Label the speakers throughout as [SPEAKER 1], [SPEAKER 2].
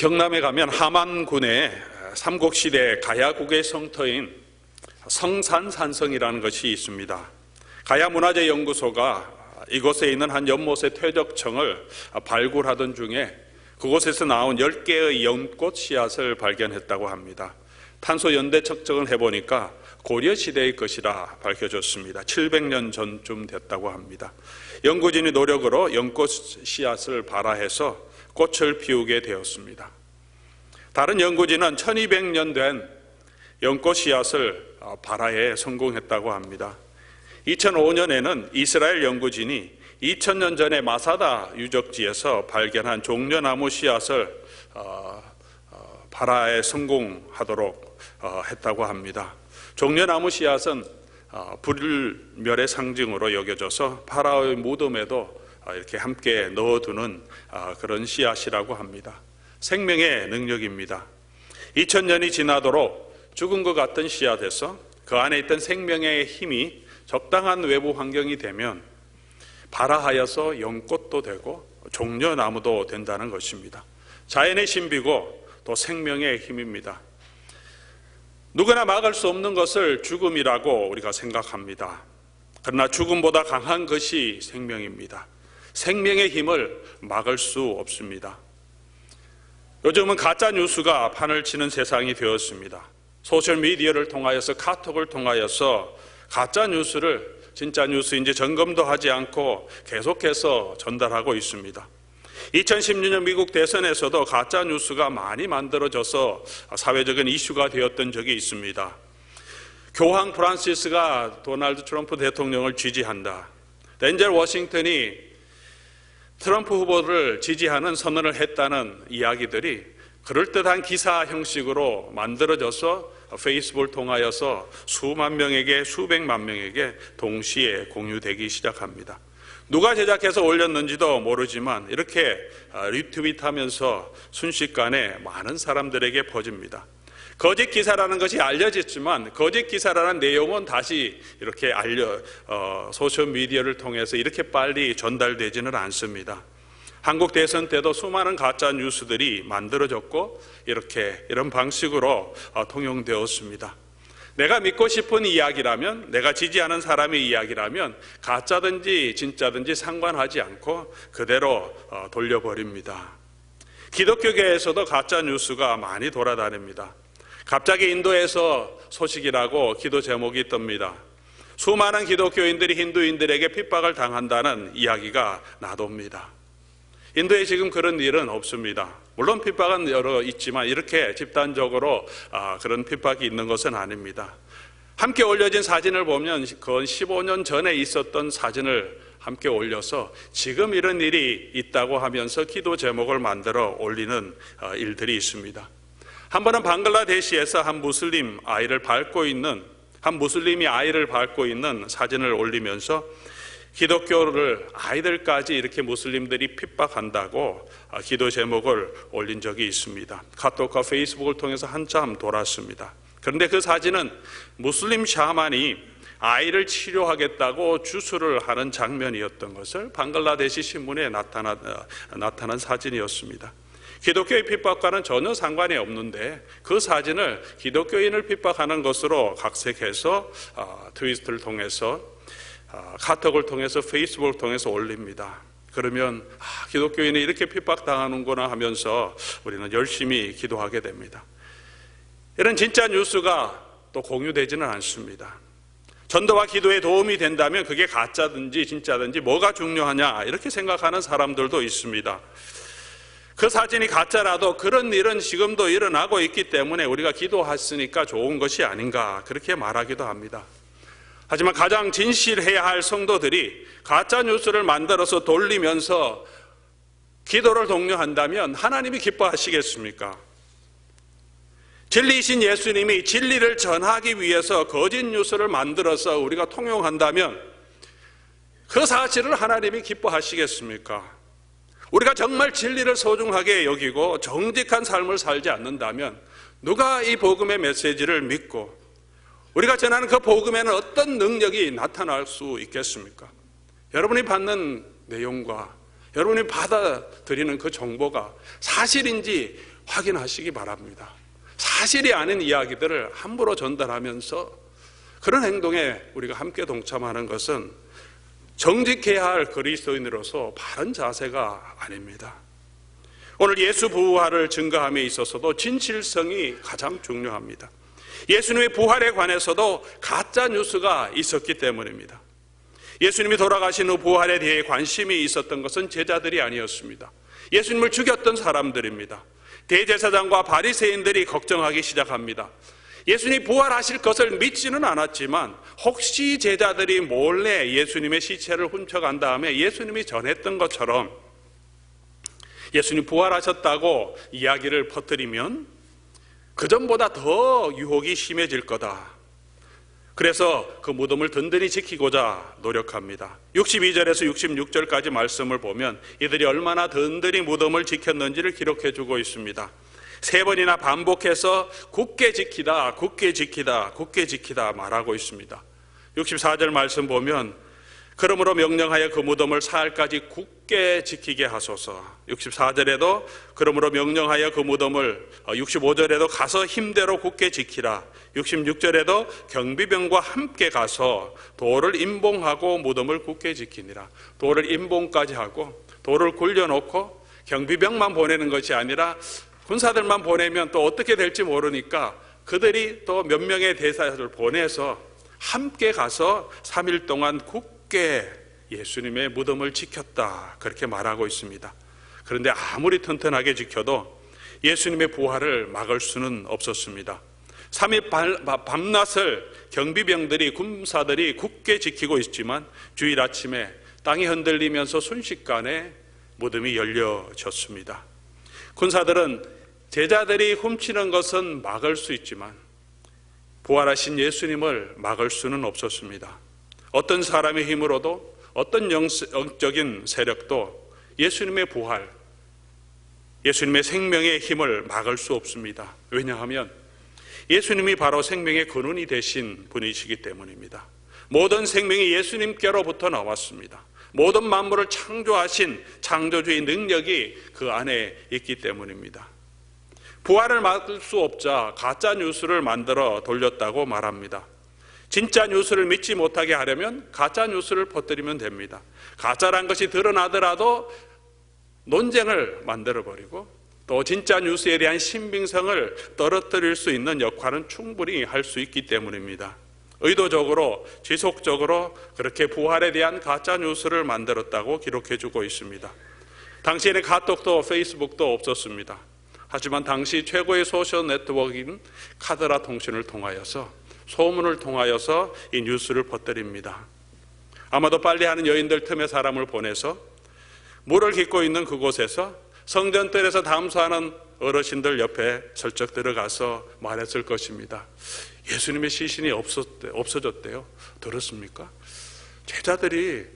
[SPEAKER 1] 경남에 가면 함안군에 삼국시대 가야국의 성터인 성산산성이라는 것이 있습니다. 가야문화재연구소가 이곳에 있는 한 연못의 퇴적청을 발굴하던 중에 그곳에서 나온 10개의 연꽃 씨앗을 발견했다고 합니다. 탄소 연대 측정을 해보니까 고려시대의 것이라 밝혀졌습니다. 700년 전쯤 됐다고 합니다. 연구진의 노력으로 연꽃 씨앗을 발화해서 꽃을 피우게 되었습니다. 다른 연구진은 1200년 된 연꽃 씨앗을 발화에 성공했다고 합니다. 2005년에는 이스라엘 연구진이 2000년 전에 마사다 유적지에서 발견한 종려나무 씨앗을 발화에 성공하도록 했다고 합니다. 종려나무 씨앗은 불멸의 상징으로 여겨져서 파라오의 무덤에도 이렇게 함께 넣어두는 그런 씨앗이라고 합니다. 생명의 능력입니다. 2000년이 지나도록 죽은 것 같던 씨앗에서 그 안에 있던 생명의 힘이 적당한 외부 환경이 되면 발화하여서 연꽃도 되고 종려나무도 된다는 것입니다. 자연의 신비고 또 생명의 힘입니다. 누구나 막을 수 없는 것을 죽음이라고 우리가 생각합니다. 그러나 죽음보다 강한 것이 생명입니다. 생명의 힘을 막을 수 없습니다. 요즘은 가짜 뉴스가 판을 치는 세상이 되었습니다. 소셜미디어를 통하여서, 카톡을 통하여서 가짜 뉴스를 진짜 뉴스인지 점검도 하지 않고 계속해서 전달하고 있습니다. 2016년 미국 대선에서도 가짜 뉴스가 많이 만들어져서 사회적인 이슈가 되었던 적이 있습니다. 교황 프란시스가 도널드 트럼프 대통령을 지지한다. 덴젤 워싱턴이 트럼프 후보를 지지하는 선언을 했다는 이야기들이 그럴듯한 기사 형식으로 만들어져서 페이스북을 통하여서 수만 명에게, 수백만 명에게 동시에 공유되기 시작합니다. 누가 제작해서 올렸는지도 모르지만 이렇게 리트윗하면서 순식간에 많은 사람들에게 퍼집니다. 거짓 기사라는 것이 알려졌지만 거짓 기사라는 내용은 다시 이렇게 소셜미디어를 통해서 이렇게 빨리 전달되지는 않습니다. 한국 대선 때도 수많은 가짜 뉴스들이 만들어졌고 이런 방식으로 통용되었습니다. 내가 믿고 싶은 이야기라면, 내가 지지하는 사람의 이야기라면 가짜든지 진짜든지 상관하지 않고 그대로 돌려버립니다. 기독교계에서도 가짜 뉴스가 많이 돌아다닙니다. 갑자기 인도에서 소식이라고 기도 제목이 뜹니다. 수많은 기독교인들이 힌두인들에게 핍박을 당한다는 이야기가 나돕니다. 인도에 지금 그런 일은 없습니다. 물론 핍박은 여러 있지만 이렇게 집단적으로 그런 핍박이 있는 것은 아닙니다. 함께 올려진 사진을 보면 그건 15년 전에 있었던 사진을 함께 올려서 지금 이런 일이 있다고 하면서 기도 제목을 만들어 올리는 일들이 있습니다. 한 번은 방글라데시에서 한 무슬림이 아이를 밟고 있는 사진을 올리면서 기독교를 아이들까지 이렇게 무슬림들이 핍박한다고 기도 제목을 올린 적이 있습니다. 카톡과 페이스북을 통해서 한참 돌았습니다. 그런데 그 사진은 무슬림 샤만이 아이를 치료하겠다고 주술을 하는 장면이었던 것을 방글라데시 신문에 나타난 사진이었습니다. 기독교의 핍박과는 전혀 상관이 없는데 그 사진을 기독교인을 핍박하는 것으로 각색해서 트위터를 통해서, 카톡을 통해서, 페이스북을 통해서 올립니다. 그러면 기독교인이 이렇게 핍박당하는구나 하면서 우리는 열심히 기도하게 됩니다. 이런 진짜 뉴스가 또 공유되지는 않습니다. 전도와 기도에 도움이 된다면 그게 가짜든지 진짜든지 뭐가 중요하냐 이렇게 생각하는 사람들도 있습니다. 그 사진이 가짜라도 그런 일은 지금도 일어나고 있기 때문에 우리가 기도했으니까 좋은 것이 아닌가 그렇게 말하기도 합니다. 하지만 가장 진실해야 할 성도들이 가짜 뉴스를 만들어서 돌리면서 기도를 독려한다면 하나님이 기뻐하시겠습니까? 진리이신 예수님이 진리를 전하기 위해서 거짓 뉴스를 만들어서 우리가 통용한다면 그 사실을 하나님이 기뻐하시겠습니까? 우리가 정말 진리를 소중하게 여기고 정직한 삶을 살지 않는다면 누가 이 복음의 메시지를 믿고 우리가 전하는 그 복음에는 어떤 능력이 나타날 수 있겠습니까? 여러분이 받는 내용과 여러분이 받아들이는 그 정보가 사실인지 확인하시기 바랍니다. 사실이 아닌 이야기들을 함부로 전달하면서 그런 행동에 우리가 함께 동참하는 것은 정직해야 할 그리스도인으로서 바른 자세가 아닙니다. 오늘 예수 부활을 증거함에 있어서도 진실성이 가장 중요합니다. 예수님의 부활에 관해서도 가짜 뉴스가 있었기 때문입니다. 예수님이 돌아가신 후 부활에 대해 관심이 있었던 것은 제자들이 아니었습니다. 예수님을 죽였던 사람들입니다. 대제사장과 바리새인들이 걱정하기 시작합니다. 예수님이 부활하실 것을 믿지는 않았지만 혹시 제자들이 몰래 예수님의 시체를 훔쳐간 다음에 예수님이 전했던 것처럼 예수님 부활하셨다고 이야기를 퍼뜨리면 그전보다 더 유혹이 심해질 거다. 그래서 그 무덤을 든든히 지키고자 노력합니다. 62절에서 66절까지 말씀을 보면 이들이 얼마나 든든히 무덤을 지켰는지를 기록해 주고 있습니다. 3번이나 반복해서 굳게 지키다, 굳게 지키다, 굳게 지키다 말하고 있습니다. 64절 말씀 보면 그러므로 명령하여 그 무덤을 사흘까지 굳게 지키게 하소서. 64절에도 그러므로 명령하여 그 무덤을 65절에도 가서 힘대로 굳게 지키라. 66절에도 경비병과 함께 가서 돌을 임봉하고 무덤을 굳게 지키니라. 돌을 임봉까지 하고 돌을 굴려놓고 경비병만 보내는 것이 아니라 군사들만 보내면 또 어떻게 될지 모르니까 그들이 또 몇 명의 대사를 보내서 함께 가서 3일 동안 굳게 예수님의 무덤을 지켰다, 그렇게 말하고 있습니다. 그런데 아무리 튼튼하게 지켜도 예수님의 부활을 막을 수는 없었습니다. 3일 밤낮을 경비병들이, 군사들이 굳게 지키고 있지만 주일 아침에 땅이 흔들리면서 순식간에 무덤이 열려졌습니다. 군사들은 제자들이 훔치는 것은 막을 수 있지만 부활하신 예수님을 막을 수는 없었습니다. 어떤 사람의 힘으로도, 어떤 영적인 세력도 예수님의 부활, 예수님의 생명의 힘을 막을 수 없습니다. 왜냐하면 예수님이 바로 생명의 근원이 되신 분이시기 때문입니다. 모든 생명이 예수님께로부터 나왔습니다. 모든 만물을 창조하신 창조주의 능력이 그 안에 있기 때문입니다. 부활을 막을 수 없자 가짜 뉴스를 만들어 돌렸다고 말합니다. 진짜 뉴스를 믿지 못하게 하려면 가짜 뉴스를 퍼뜨리면 됩니다. 가짜란 것이 드러나더라도 논쟁을 만들어버리고 또 진짜 뉴스에 대한 신빙성을 떨어뜨릴 수 있는 역할은 충분히 할 수 있기 때문입니다. 의도적으로 지속적으로 그렇게 부활에 대한 가짜 뉴스를 만들었다고 기록해주고 있습니다. 당시에는 카톡도 페이스북도 없었습니다. 하지만 당시 최고의 소셜 네트워크인 카드라 통신을 통하여서, 소문을 통하여서 이 뉴스를 퍼뜨립니다. 아마도 빨래하는 여인들 틈에 사람을 보내서 물을 깃고 있는 그곳에서 성전뜰에서 담수하는 어르신들 옆에 슬쩍 들어가서 말했을 것입니다. 예수님의 시신이 없어졌대요. 들었습니까? 제자들이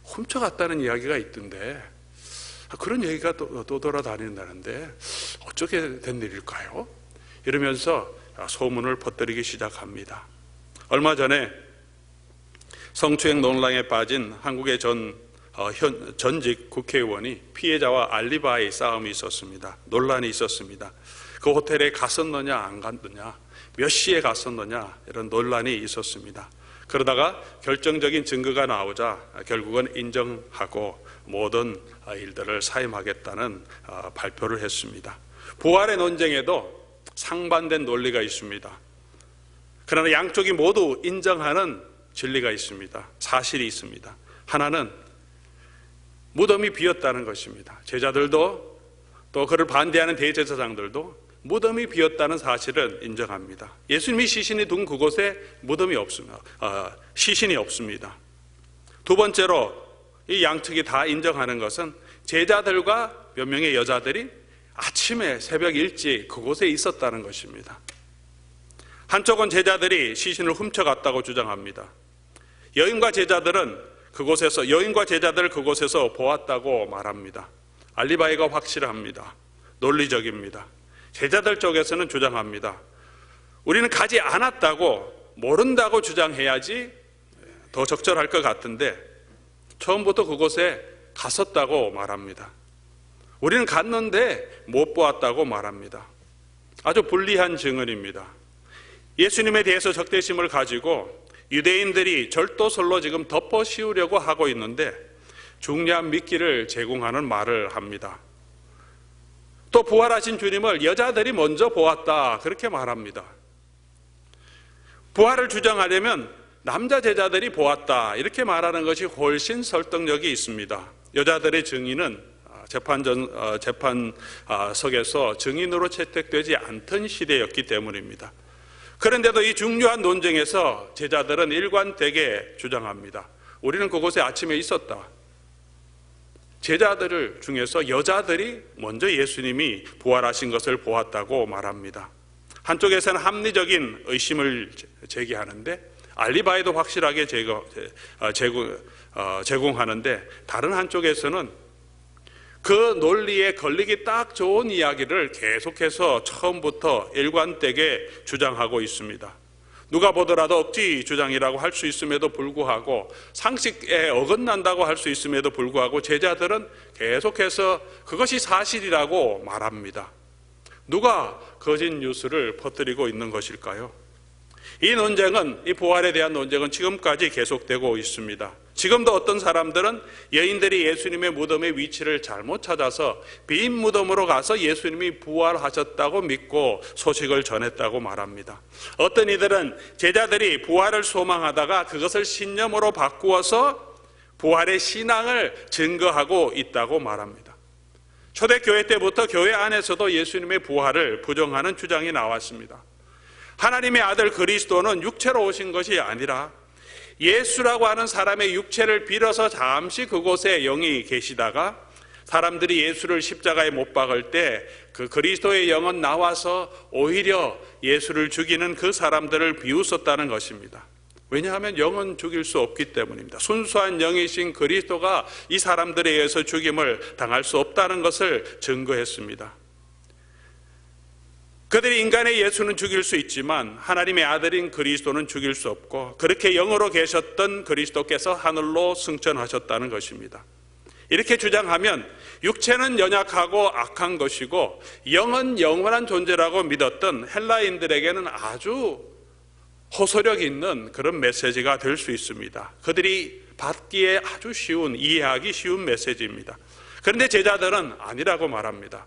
[SPEAKER 1] 훔쳐갔다는 이야기가 있던데 그런 얘기가 또 돌아다닌다는데 어떻게 된 일일까요? 이러면서 소문을 퍼뜨리기 시작합니다. 얼마 전에 성추행 논란에 빠진 한국의 전직 국회의원이 피해자와 알리바이 싸움이 있었습니다. 논란이 있었습니다. 그 호텔에 갔었느냐 안 갔느냐, 몇 시에 갔었느냐, 이런 논란이 있었습니다. 그러다가 결정적인 증거가 나오자 결국은 인정하고 모든 일들을 사임하겠다는 발표를 했습니다. 부활의 논쟁에도 상반된 논리가 있습니다. 그러나 양쪽이 모두 인정하는 진리가 있습니다. 사실이 있습니다. 하나는 무덤이 비었다는 것입니다. 제자들도 또 그를 반대하는 대제사장들도 무덤이 비었다는 사실은 인정합니다. 예수님이 시신이 둔 그곳에 무덤이 없습니다. 시신이 없습니다. 두 번째로 이 양측이 다 인정하는 것은 제자들과 몇 명의 여자들이 아침에 새벽 일찍 그곳에 있었다는 것입니다. 한쪽은 제자들이 시신을 훔쳐갔다고 주장합니다. 여인과 제자들 그곳에서 보았다고 말합니다. 알리바이가 확실합니다. 논리적입니다. 제자들 쪽에서는 주장합니다. 우리는 가지 않았다고, 모른다고 주장해야지 더 적절할 것 같은데 처음부터 그곳에 갔었다고 말합니다. 우리는 갔는데 못 보았다고 말합니다. 아주 불리한 증언입니다. 예수님에 대해서 적대심을 가지고 유대인들이 절도설로 지금 덮어 씌우려고 하고 있는데 중요한 미끼를 제공하는 말을 합니다. 또 부활하신 주님을 여자들이 먼저 보았다, 그렇게 말합니다. 부활을 주장하려면 남자 제자들이 보았다, 이렇게 말하는 것이 훨씬 설득력이 있습니다. 여자들의 증인은 재판석에서 증인으로 채택되지 않던 시대였기 때문입니다. 그런데도 이 중요한 논쟁에서 제자들은 일관되게 주장합니다. 우리는 그곳에 아침에 있었다. 제자들 중에서 여자들이 먼저 예수님이 부활하신 것을 보았다고 말합니다. 한쪽에서는 합리적인 의심을 제기하는데 알리바이도 확실하게 제공하는데, 다른 한쪽에서는 그 논리에 걸리기 딱 좋은 이야기를 계속해서 처음부터 일관되게 주장하고 있습니다. 누가 보더라도 억지 주장이라고 할 수 있음에도 불구하고, 상식에 어긋난다고 할 수 있음에도 불구하고 제자들은 계속해서 그것이 사실이라고 말합니다. 누가 거짓 뉴스를 퍼뜨리고 있는 것일까요? 이 부활에 대한 논쟁은 지금까지 계속되고 있습니다. 지금도 어떤 사람들은 여인들이 예수님의 무덤의 위치를 잘못 찾아서 빈 무덤으로 가서 예수님이 부활하셨다고 믿고 소식을 전했다고 말합니다. 어떤 이들은 제자들이 부활을 소망하다가 그것을 신념으로 바꾸어서 부활의 신앙을 증거하고 있다고 말합니다. 초대교회 때부터 교회 안에서도 예수님의 부활을 부정하는 주장이 나왔습니다. 하나님의 아들 그리스도는 육체로 오신 것이 아니라 예수라고 하는 사람의 육체를 빌어서 잠시 그곳에 영이 계시다가 사람들이 예수를 십자가에 못 박을 때 그 그리스도의 영은 나와서 오히려 예수를 죽이는 그 사람들을 비웃었다는 것입니다. 왜냐하면 영은 죽일 수 없기 때문입니다. 순수한 영이신 그리스도가 이 사람들에 의해서 죽임을 당할 수 없다는 것을 증거했습니다. 그들이 인간의 예수는 죽일 수 있지만 하나님의 아들인 그리스도는 죽일 수 없고, 그렇게 영으로 계셨던 그리스도께서 하늘로 승천하셨다는 것입니다. 이렇게 주장하면 육체는 연약하고 악한 것이고 영은 영원한 존재라고 믿었던 헬라인들에게는 아주 호소력 있는 그런 메시지가 될 수 있습니다. 그들이 받기에 아주 쉬운, 이해하기 쉬운 메시지입니다. 그런데 제자들은 아니라고 말합니다.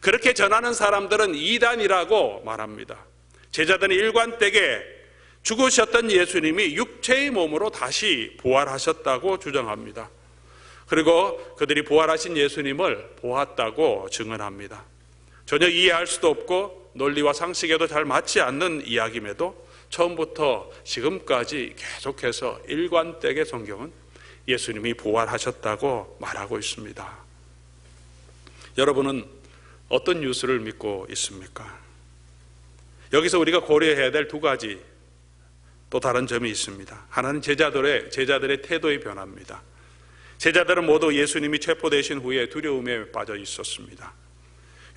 [SPEAKER 1] 그렇게 전하는 사람들은 이단이라고 말합니다. 제자들은 일관되게 죽으셨던 예수님이 육체의 몸으로 다시 부활하셨다고 주장합니다. 그리고 그들이 부활하신 예수님을 보았다고 증언합니다. 전혀 이해할 수도 없고 논리와 상식에도 잘 맞지 않는 이야기임에도 처음부터 지금까지 계속해서 일관되게 성경은 예수님이 부활하셨다고 말하고 있습니다. 여러분은 어떤 뉴스를 믿고 있습니까? 여기서 우리가 고려해야 될 두 가지 또 다른 점이 있습니다. 하나는 제자들의 태도의 변화입니다. 제자들은 모두 예수님이 체포되신 후에 두려움에 빠져 있었습니다.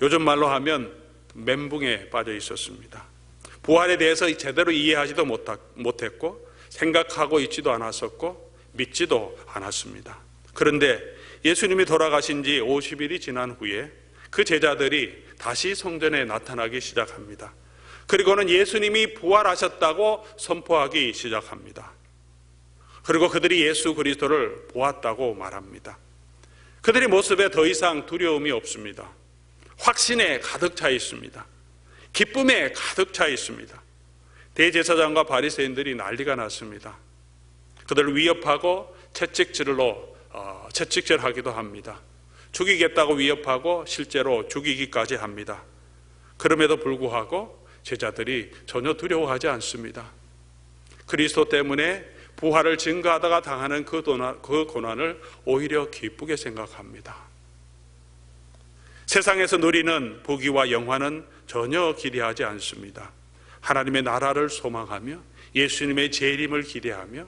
[SPEAKER 1] 요즘 말로 하면 멘붕에 빠져 있었습니다. 부활에 대해서 제대로 이해하지도 못했고 생각하고 있지도 않았었고 믿지도 않았습니다. 그런데 예수님이 돌아가신 지 50일이 지난 후에 그 제자들이 다시 성전에 나타나기 시작합니다. 그리고는 예수님이 부활하셨다고 선포하기 시작합니다. 그리고 그들이 예수 그리스도를 보았다고 말합니다. 그들의 모습에 더 이상 두려움이 없습니다. 확신에 가득 차 있습니다. 기쁨에 가득 차 있습니다. 대제사장과 바리새인들이 난리가 났습니다. 그들을 위협하고 채찍질하기도 합니다. 죽이겠다고 위협하고 실제로 죽이기까지 합니다. 그럼에도 불구하고 제자들이 전혀 두려워하지 않습니다. 그리스도 때문에 부활을 증거하다가 당하는 그 고난을 오히려 기쁘게 생각합니다. 세상에서 누리는 부귀와 영화는 전혀 기대하지 않습니다. 하나님의 나라를 소망하며 예수님의 재림을 기대하며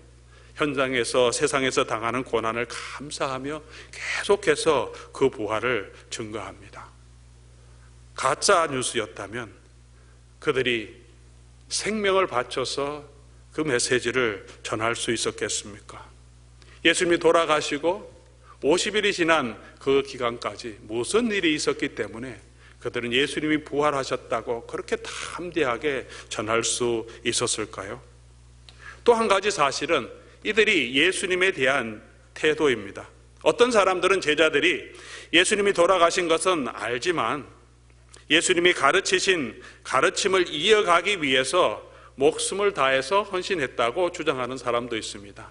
[SPEAKER 1] 현장에서 세상에서 당하는 고난을 감사하며 계속해서 그 부활을 증거합니다. 가짜 뉴스였다면 그들이 생명을 바쳐서 그 메시지를 전할 수 있었겠습니까? 예수님이 돌아가시고 50일이 지난 그 기간까지 무슨 일이 있었기 때문에 그들은 예수님이 부활하셨다고 그렇게 담대하게 전할 수 있었을까요? 또 한 가지 사실은 이들이 예수님에 대한 태도입니다. 어떤 사람들은 제자들이 예수님이 돌아가신 것은 알지만 예수님이 가르치신 가르침을 이어가기 위해서 목숨을 다해서 헌신했다고 주장하는 사람도 있습니다.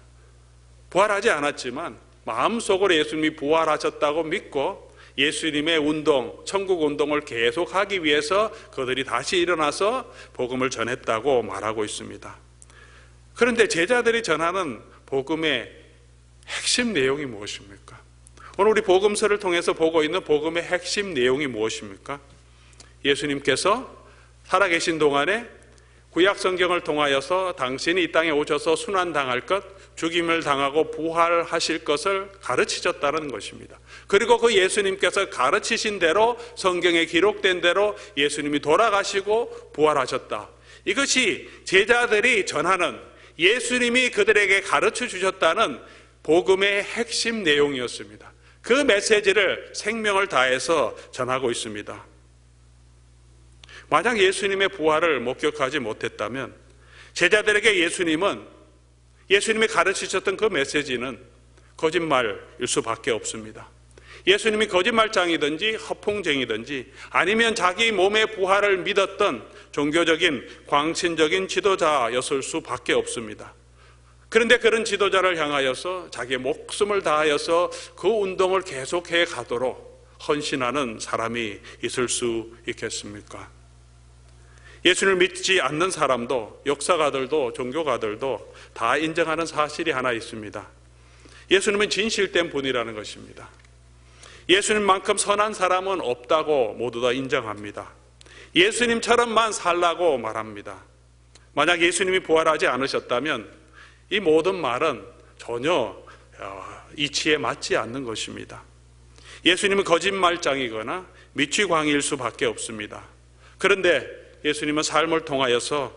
[SPEAKER 1] 부활하지 않았지만 마음속으로 예수님이 부활하셨다고 믿고 예수님의 운동, 천국 운동을 계속하기 위해서 그들이 다시 일어나서 복음을 전했다고 말하고 있습니다. 그런데 제자들이 전하는 복음의 핵심 내용이 무엇입니까? 오늘 우리 복음서를 통해서 보고 있는 복음의 핵심 내용이 무엇입니까? 예수님께서 살아계신 동안에 구약 성경을 통하여서 당신이 이 땅에 오셔서 순환당할 것, 죽임을 당하고 부활하실 것을 가르치셨다는 것입니다. 그리고 그 예수님께서 가르치신 대로 성경에 기록된 대로 예수님이 돌아가시고 부활하셨다. 이것이 제자들이 전하는 예수님이 그들에게 가르쳐 주셨다는 복음의 핵심 내용이었습니다. 그 메시지를 생명을 다해서 전하고 있습니다. 만약 예수님의 부활을 목격하지 못했다면 제자들에게 예수님이 가르치셨던 그 메시지는 거짓말일 수밖에 없습니다. 예수님이 거짓말장이든지 허풍쟁이든지 아니면 자기 몸의 부활을 믿었던 종교적인 광신적인 지도자였을 수밖에 없습니다. 그런데 그런 지도자를 향하여서 자기의 목숨을 다하여서 그 운동을 계속해 가도록 헌신하는 사람이 있을 수 있겠습니까? 예수를 믿지 않는 사람도, 역사가들도, 종교가들도 다 인정하는 사실이 하나 있습니다. 예수님은 진실된 분이라는 것입니다. 예수님만큼 선한 사람은 없다고 모두 다 인정합니다. 예수님처럼만 살라고 말합니다. 만약 예수님이 부활하지 않으셨다면 이 모든 말은 전혀 이치에 맞지 않는 것입니다. 예수님은 거짓말장이거나 미취광이일 수밖에 없습니다. 그런데 예수님은 삶을 통하여서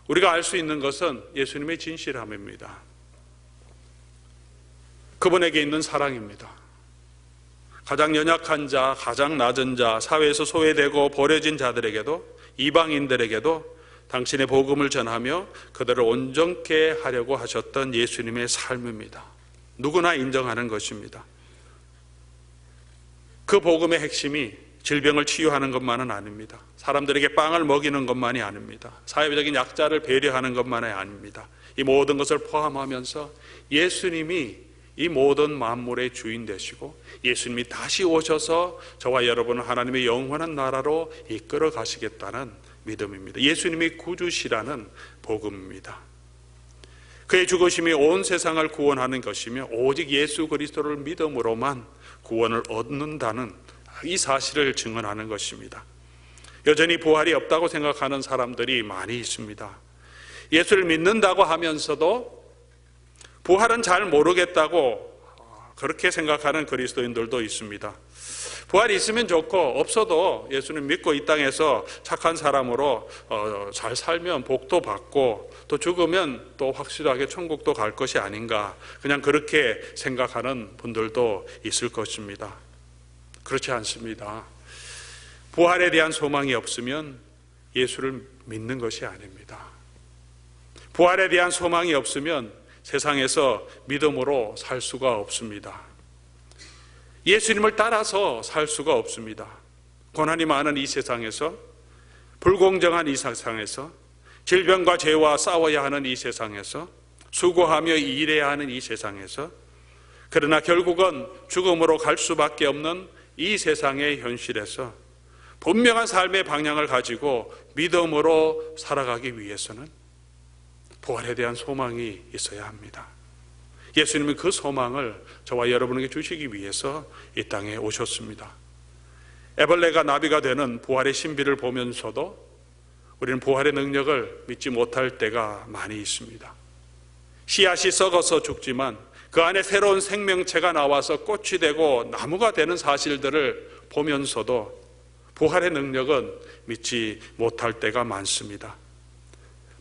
[SPEAKER 1] 우리가 알 수 있는 것은 예수님의 진실함입니다. 그분에게 있는 사랑입니다. 가장 연약한 자, 가장 낮은 자, 사회에서 소외되고 버려진 자들에게도, 이방인들에게도 당신의 복음을 전하며 그들을 온전케 하려고 하셨던 예수님의 삶입니다. 누구나 인정하는 것입니다. 그 복음의 핵심이 질병을 치유하는 것만은 아닙니다. 사람들에게 빵을 먹이는 것만이 아닙니다. 사회적인 약자를 배려하는 것만이 아닙니다. 이 모든 것을 포함하면서 예수님이 이 모든 만물의 주인 되시고 예수님이 다시 오셔서 저와 여러분을 하나님의 영원한 나라로 이끌어 가시겠다는 믿음입니다. 예수님이 구주시라는 복음입니다. 그의 죽으심이 온 세상을 구원하는 것이며 오직 예수 그리스도를 믿음으로만 구원을 얻는다는 이 사실을 증언하는 것입니다. 여전히 부활이 없다고 생각하는 사람들이 많이 있습니다. 예수를 믿는다고 하면서도 부활은 잘 모르겠다고 그렇게 생각하는 그리스도인들도 있습니다. 부활이 있으면 좋고 없어도 예수님 믿고 이 땅에서 착한 사람으로 잘 살면 복도 받고 또 죽으면 또 확실하게 천국도 갈 것이 아닌가, 그냥 그렇게 생각하는 분들도 있을 것입니다. 그렇지 않습니다. 부활에 대한 소망이 없으면 예수를 믿는 것이 아닙니다. 부활에 대한 소망이 없으면 세상에서 믿음으로 살 수가 없습니다. 예수님을 따라서 살 수가 없습니다. 고난이 많은 이 세상에서, 불공정한 이 세상에서, 질병과 죄와 싸워야 하는 이 세상에서, 수고하며 일해야 하는 이 세상에서, 그러나 결국은 죽음으로 갈 수밖에 없는 이 세상의 현실에서 분명한 삶의 방향을 가지고 믿음으로 살아가기 위해서는 부활에 대한 소망이 있어야 합니다. 예수님은 그 소망을 저와 여러분에게 주시기 위해서 이 땅에 오셨습니다. 애벌레가 나비가 되는 부활의 신비를 보면서도 우리는 부활의 능력을 믿지 못할 때가 많이 있습니다. 씨앗이 썩어서 죽지만 그 안에 새로운 생명체가 나와서 꽃이 되고 나무가 되는 사실들을 보면서도 부활의 능력은 믿지 못할 때가 많습니다.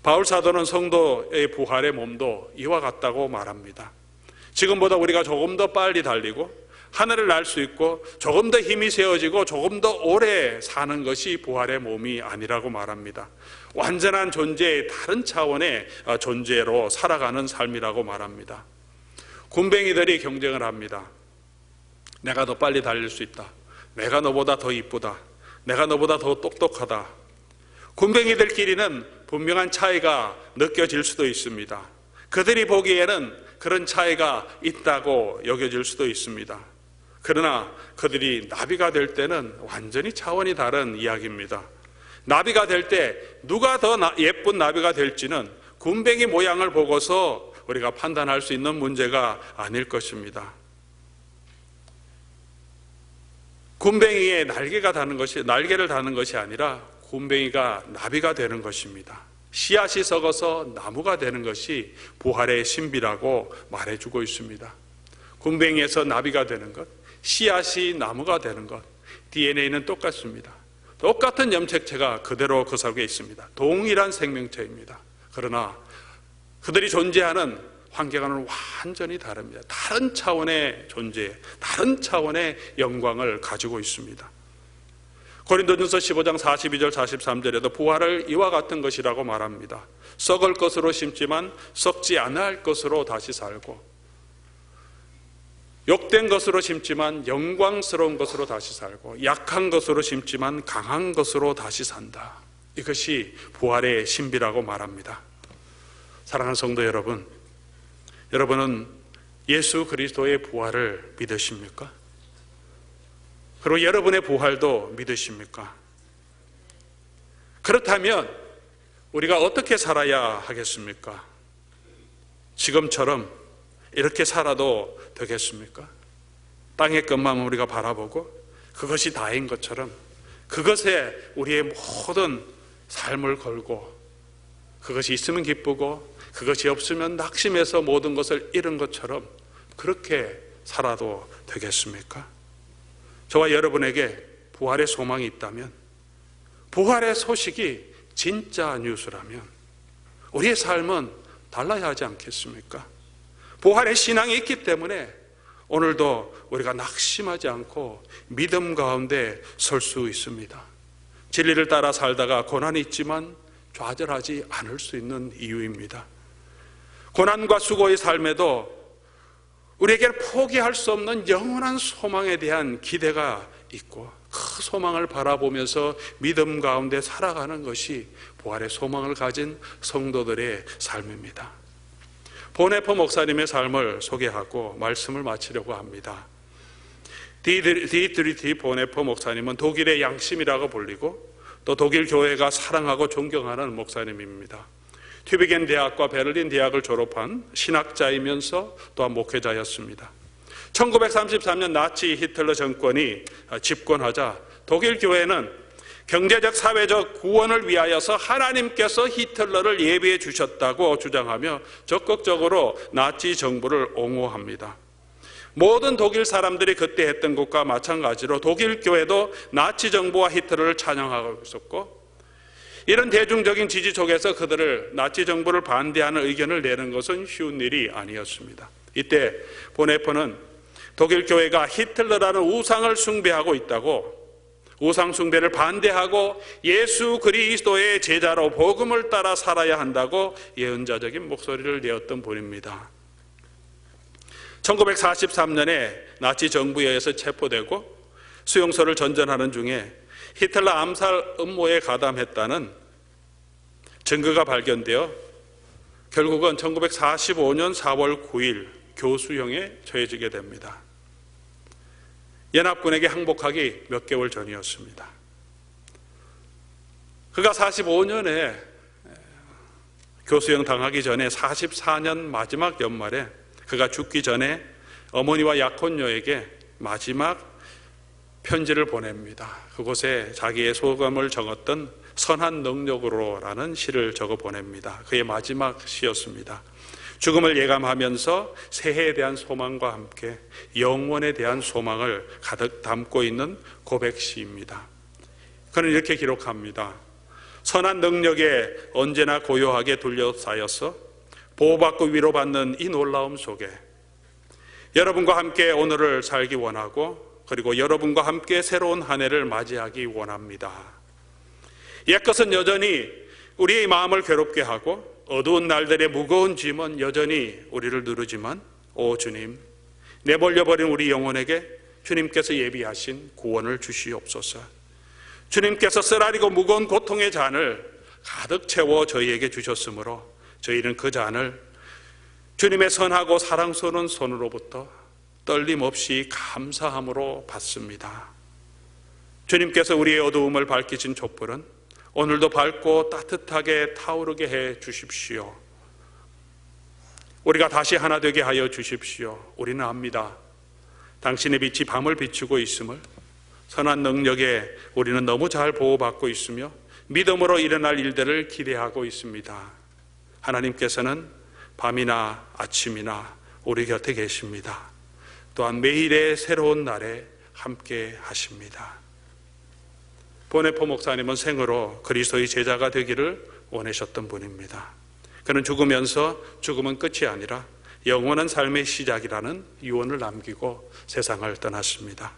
[SPEAKER 1] 바울 사도는 성도의 부활의 몸도 이와 같다고 말합니다. 지금보다 우리가 조금 더 빨리 달리고 하늘을 날 수 있고 조금 더 힘이 세워지고 조금 더 오래 사는 것이 부활의 몸이 아니라고 말합니다. 완전한 존재의 다른 차원의 존재로 살아가는 삶이라고 말합니다. 군뱅이들이 경쟁을 합니다. 내가 더 빨리 달릴 수 있다. 내가 너보다 더 이쁘다. 내가 너보다 더 똑똑하다. 군뱅이들끼리는 분명한 차이가 느껴질 수도 있습니다. 그들이 보기에는 그런 차이가 있다고 여겨질 수도 있습니다. 그러나 그들이 나비가 될 때는 완전히 차원이 다른 이야기입니다. 나비가 될 때 누가 더 예쁜 나비가 될지는 군뱅이 모양을 보고서 우리가 판단할 수 있는 문제가 아닐 것입니다. 군뱅이의 날개를 다는 것이 아니라 군뱅이가 나비가 되는 것입니다. 씨앗이 썩어서 나무가 되는 것이 부활의 신비라고 말해주고 있습니다. 군뱅이에서 나비가 되는 것, 씨앗이 나무가 되는 것, DNA는 똑같습니다. 똑같은 염색체가 그대로 그 속에 있습니다. 동일한 생명체입니다. 그러나 그들이 존재하는 환경은 완전히 다릅니다. 다른 차원의 존재, 다른 차원의 영광을 가지고 있습니다. 고린도전서 15장 42절 43절에도 부활을 이와 같은 것이라고 말합니다. 썩을 것으로 심지만 썩지 않을 것으로 다시 살고, 욕된 것으로 심지만 영광스러운 것으로 다시 살고, 약한 것으로 심지만 강한 것으로 다시 산다. 이것이 부활의 신비라고 말합니다. 사랑하는 성도 여러분, 여러분은 예수 그리스도의 부활을 믿으십니까? 그리고 여러분의 부활도 믿으십니까? 그렇다면 우리가 어떻게 살아야 하겠습니까? 지금처럼 이렇게 살아도 되겠습니까? 땅의 것만 우리가 바라보고 그것이 다인 것처럼 그것에 우리의 모든 삶을 걸고 그것이 있으면 기쁘고 그것이 없으면 낙심해서 모든 것을 잃은 것처럼 그렇게 살아도 되겠습니까? 저와 여러분에게 부활의 소망이 있다면, 부활의 소식이 진짜 뉴스라면 우리의 삶은 달라야 하지 않겠습니까? 부활의 신앙이 있기 때문에 오늘도 우리가 낙심하지 않고 믿음 가운데 설 수 있습니다. 진리를 따라 살다가 고난이 있지만 좌절하지 않을 수 있는 이유입니다. 고난과 수고의 삶에도 우리에게 포기할 수 없는 영원한 소망에 대한 기대가 있고 그 소망을 바라보면서 믿음 가운데 살아가는 것이 부활의 소망을 가진 성도들의 삶입니다. 보네퍼 목사님의 삶을 소개하고 말씀을 마치려고 합니다. 디트리히 보네퍼 목사님은 독일의 양심이라고 불리고 또 독일 교회가 사랑하고 존경하는 목사님입니다. 튜비겐 대학과 베를린 대학을 졸업한 신학자이면서 또한 목회자였습니다. 1933년 나치 히틀러 정권이 집권하자 독일 교회는 경제적 사회적 구원을 위하여서 하나님께서 히틀러를 예비해 주셨다고 주장하며 적극적으로 나치 정부를 옹호합니다. 모든 독일 사람들이 그때 했던 것과 마찬가지로 독일 교회도 나치 정부와 히틀러를 찬양하고 있었고, 이런 대중적인 지지 속에서 그들을 나치 정부를 반대하는 의견을 내는 것은 쉬운 일이 아니었습니다. 이때 보네퍼는 독일 교회가 히틀러라는 우상을 숭배하고 있다고, 우상 숭배를 반대하고 예수 그리스도의 제자로 복음을 따라 살아야 한다고 예언자적인 목소리를 내었던 분입니다. 1943년에 나치 정부에 의해서 체포되고 수용소를 전전하는 중에 히틀러 암살 음모에 가담했다는 증거가 발견되어 결국은 1945년 4월 9일 교수형에 처해지게 됩니다. 연합군에게 항복하기 몇 개월 전이었습니다. 그가 45년에 교수형 당하기 전에 44년 마지막 연말에 그가 죽기 전에 어머니와 약혼녀에게 마지막 편지를 보냅니다. 그곳에 자기의 소감을 적었던 선한 능력으로라는 시를 적어 보냅니다. 그의 마지막 시였습니다. 죽음을 예감하면서 새해에 대한 소망과 함께 영원에 대한 소망을 가득 담고 있는 고백시입니다. 그는 이렇게 기록합니다. 선한 능력에 언제나 고요하게 둘러싸여서 보호받고 위로받는 이 놀라움 속에 여러분과 함께 오늘을 살기 원하고 그리고 여러분과 함께 새로운 한 해를 맞이하기 원합니다. 옛것은 여전히 우리의 마음을 괴롭게 하고 어두운 날들의 무거운 짐은 여전히 우리를 누르지만 오 주님, 내몰려버린 우리 영혼에게 주님께서 예비하신 구원을 주시옵소서. 주님께서 쓰라리고 무거운 고통의 잔을 가득 채워 저희에게 주셨으므로 저희는 그 잔을 주님의 선하고 사랑스러운 손으로부터 떨림 없이 감사함으로 받습니다. 주님께서 우리의 어두움을 밝히신 촛불은 오늘도 밝고 따뜻하게 타오르게 해 주십시오. 우리가 다시 하나 되게 하여 주십시오. 우리는 압니다. 당신의 빛이 밤을 비추고 있음을, 선한 능력에 우리는 너무 잘 보호받고 있으며 믿음으로 일어날 일들을 기대하고 있습니다. 하나님께서는 밤이나 아침이나 우리 곁에 계십니다. 또한 매일의 새로운 날에 함께 하십니다. 보네포 목사님은 생으로 그리스도의 제자가 되기를 원하셨던 분입니다. 그는 죽으면서 죽음은 끝이 아니라 영원한 삶의 시작이라는 유언을 남기고 세상을 떠났습니다.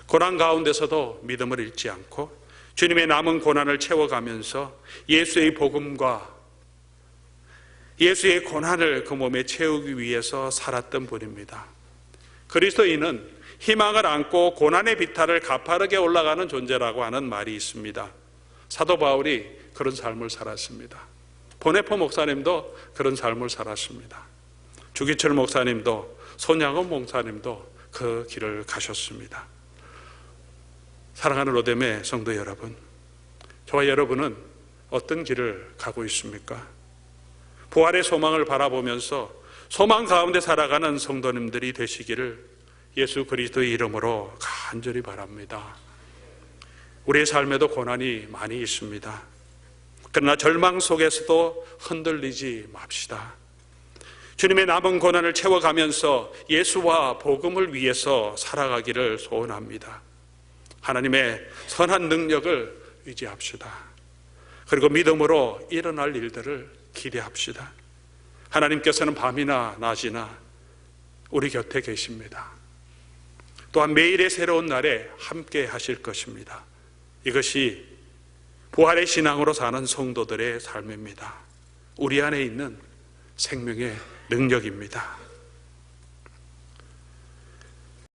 [SPEAKER 1] 고난 가운데서도 믿음을 잃지 않고 주님의 남은 고난을 채워가면서 예수의 복음과 예수의 고난을 그 몸에 채우기 위해서 살았던 분입니다. 그리스도인은 희망을 안고 고난의 비탈을 가파르게 올라가는 존재라고 하는 말이 있습니다. 사도 바울이 그런 삶을 살았습니다. 보네포 목사님도 그런 삶을 살았습니다. 주기철 목사님도 손양원 목사님도 그 길을 가셨습니다. 사랑하는 로뎀의 성도 여러분, 저와 여러분은 어떤 길을 가고 있습니까? 부활의 소망을 바라보면서 소망 가운데 살아가는 성도님들이 되시기를 예수 그리스도의 이름으로 간절히 바랍니다. 우리의 삶에도 고난이 많이 있습니다. 그러나 절망 속에서도 흔들리지 맙시다. 주님의 남은 고난을 채워가면서 예수와 복음을 위해서 살아가기를 소원합니다. 하나님의 선한 능력을 의지합시다. 그리고 믿음으로 일어날 일들을 기대합시다. 하나님께서는 밤이나 낮이나 우리 곁에 계십니다. 또한 매일의 새로운 날에 함께 하실 것입니다. 이것이 부활의 신앙으로 사는 성도들의 삶입니다. 우리 안에 있는 생명의 능력입니다.